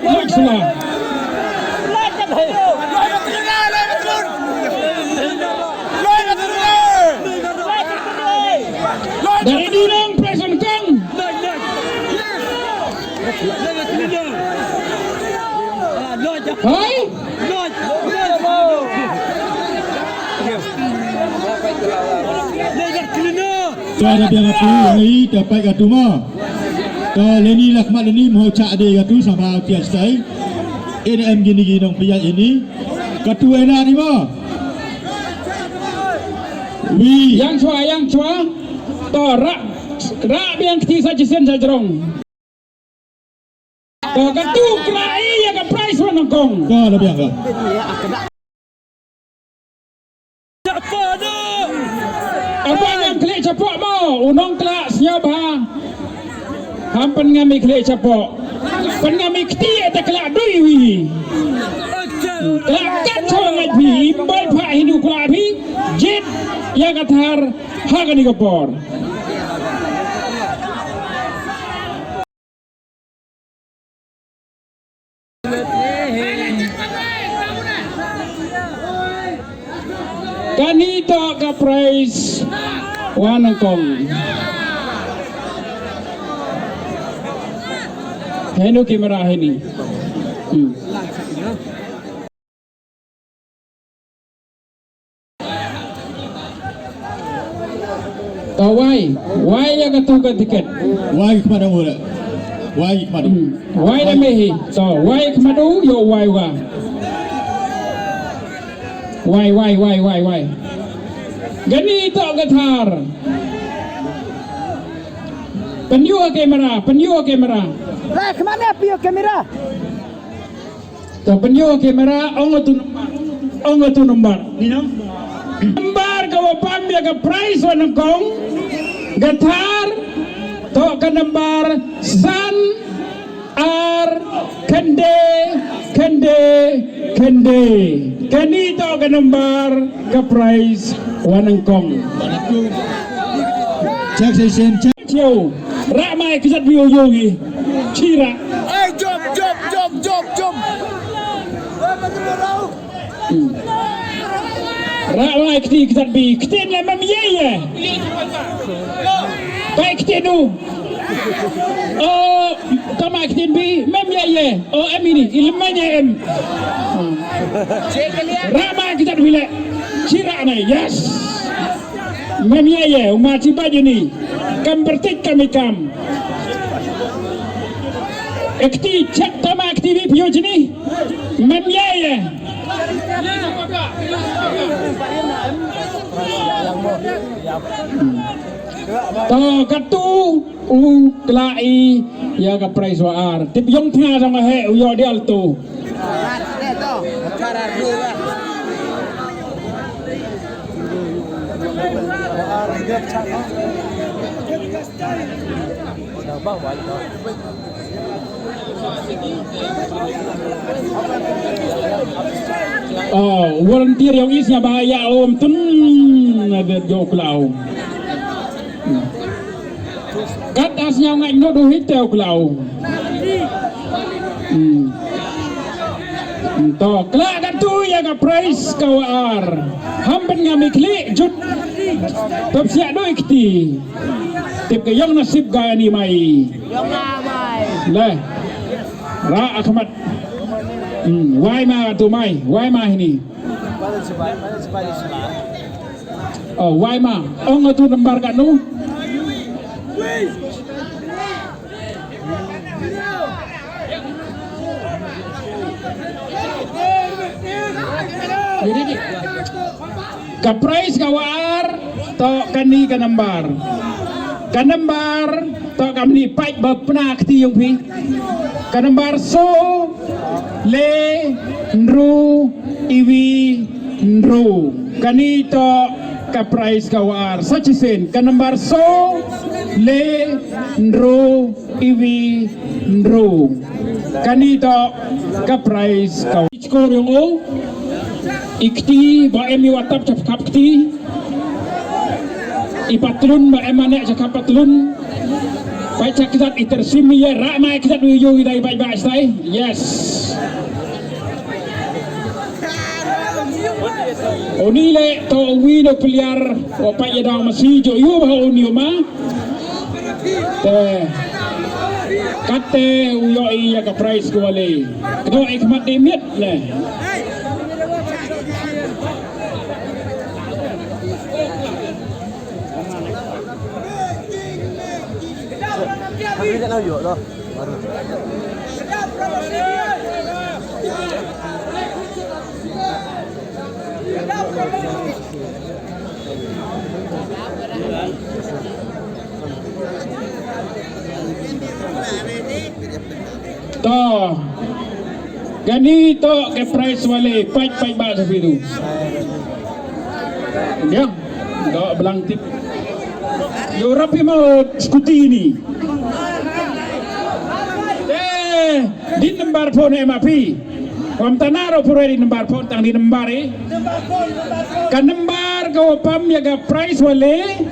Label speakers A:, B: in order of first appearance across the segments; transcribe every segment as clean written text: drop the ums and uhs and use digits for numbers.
A: Laksana. Dari Dinong Preston Kong. Hai.
B: Ada biar aku hari dapat katu mah. Leni lakmat leni mau cak dia katu sama tiap stay. NM gini nong pihak ini. Katu enak ni mah.
A: Yang cua. Torak biang keti saja sen sajerong. Katu kerai ya ke price Wanang Kong.
B: Kau ada biar.
A: Apa yang klik capok mau? Unong kelak senyap ha. Hampen ngami klik capok. Pen ngami keti ada kelak dui. Kelak kacau ngai pi. Imbal pak Hindu kelak pi. Jit yang katar hagani kapor. Ganito ka price Wanang Kong. Heno kamera ini. Why ya katuka tiket.
B: Why kepada mula. Why kepada.
A: Why na mehi. So why kemadu yo why wa. Why. Ganito gatar. Penyu kamera.
C: Lah, kemana piyo kamera?
A: To penyu kamera ongo tu nomor. Nomor kau pambil ke price Wanang Kong. Gatar to ke nomor san ar kende. Ganito ke nomor ke price Wanang Kong.
B: Cek sesen cek.
A: Ciao. Ramai kesat biu yogi. Cira.
C: Jom.
A: Ramai kesat bi. Keten lah mamiye. Baik ketenu. Oh, kama keten bi mamiye. Oh, ini ilmanya em. Ramai kesat bila. Cira nih. Yes. Mamiye. Umat baju ni. Kambertik kami kam. Ekti cek tama ekti bi piyo jini. Mamiye. To katu kelai ya ka price war. Tip yong tengah sama he uyo di alto. Oh, volunteer yang isnya bahaya om tun ada jauh kelau. Kat asnya ngai no do hitel kelau. To kelak kan tu ya ka price kawar. Hampen ngami klik jut. Top siap do ikti. Tip ke yang nasib gaya ni mai. Leh. Ra Ahmad. Why ma tu mai? Why ma ini? Oh, why ma? Oh, ngatu nembar kat nu? Kaprais kawar to kani kanembar. Kanembar to kami paik bapna kti yung pi. Kanembar so le nru iwi nru. Kani to kaprais kawar sachisen kanembar so le nru iwi nru. Kani to kaprais kawar. Skor yung o. Ikti ba emi watap cakap kti ipatlun ba emanek cakap patlun baca kita itersimi ya ramai kita nuju dari baik-baik stay. Yes. Oni le to wino piliar opa ya dang masih jo yo ba oni ma. Te kate uyo iya ka price ko wale. Kedo ikmat demit le.
C: Kami tak tahu juga loh.
A: To ganito ke price wale pai ba sa itu. Ya, do belang tip. Yo rapi mau skuti ini. Di nembar phone MAP. Om tanaro pura di nembar phone tang di nembar kan nembar go pam ya ga price wale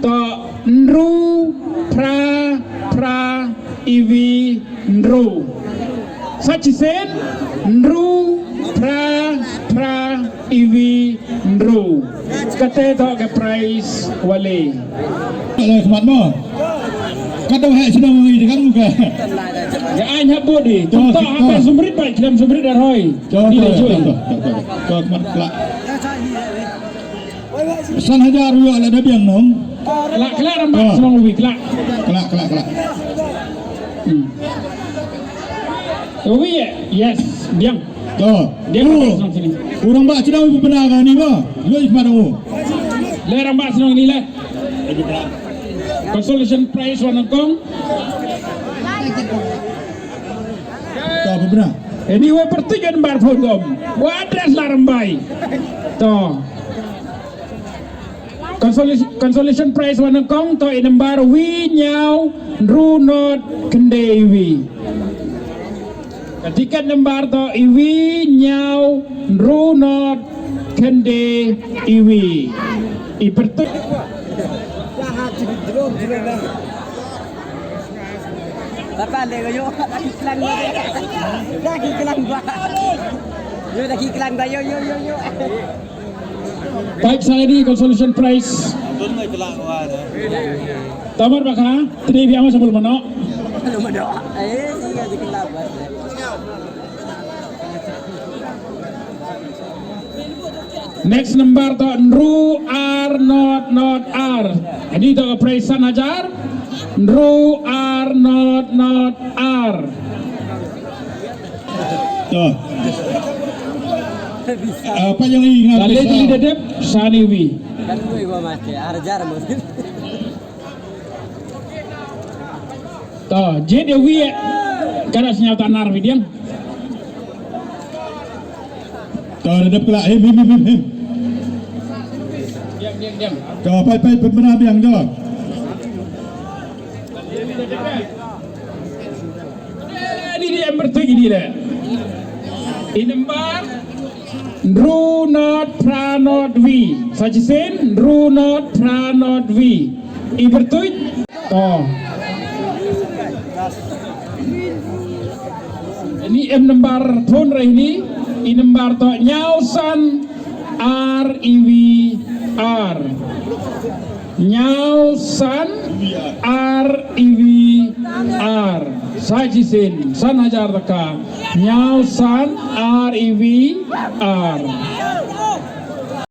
A: to nru pra ivi nru sachi sen nru pra ivi nru kate to ga price wale
B: Kalau semat mo. Kata hai sudah mengi dengan muka.
A: Ya anh habut di. Contoh apa sumrit baik dalam sumrit dah roy.
B: Contoh. Kau semat kelak. San hajar yo ala ada biang nong.
A: Kelak rambat semua ubi kelak.
B: Kelak.
A: Ubi ya? Yes, biang.
B: Tuh.
A: Dia rambat sini.
B: Orang bak cina ubi benar kan ni ba? Yo semat mo.
A: Le rambat senang ni le. Consolation prize warna kong.
B: Tuh apa benar?
A: Ini we pertujuan bar phone gom. Wa address lah rambai. To. Consolation prize warna kong to inembar wi nyau runot kendewi. Ketika nembar to iwi nyau runot kende iwi. Ipertu
C: Dapat le yo, lagi kelang ba. Lagi kelang ba. Yo lagi kelang ba yo.
A: baik saya di consolation prize. Tamar baka, tri biama sebelum mana?
C: Belum ada. Iya lagi kelang ba.
A: Next number to Nru R not R. Ini to prize 1,000. Nru R not R.
B: Tuh. Apa yang ingat?
A: Kali ini dedep Saniwi.
C: Kan gue gua mati. Arjar mungkin.
A: Tuh, jadi wi kada senyata nar video.
B: Tuh ada kelak him.
A: Diam.
B: Tuh pai benar biang tuh.
A: Ini dia yang bertujuh ini lah. Ini nomor Nru not pra not vi. Sajisen Nru not pra not vi. I bertujuh. Oh. Ini M nomor phone reh ini. I nomor to nyausan R Nyausan R Sajisin 1,000 taka. Nyausan R.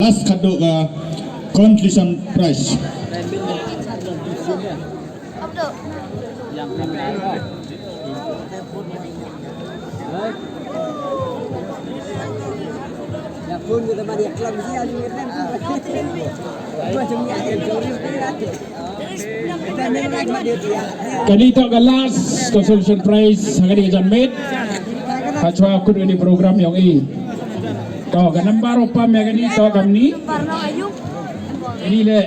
B: Last kado ka consolation prize.
C: Ya pun kita mari kelang sih aja kan. Macam ni ada jauh
A: Kanito ka last consolation prize hanggang di Janmet. Hachwa ako ini program yang to ganambaro pa me ganito kamni. Ini le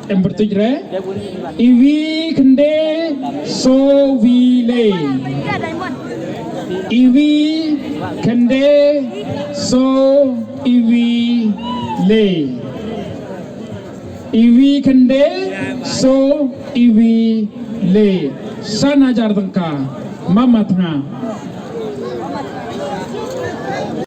A: yang bertujuh re. Iwi kende so vile. Iwi kende so iwi le. Iwi kende so iwi le sana jar tengka mama tengah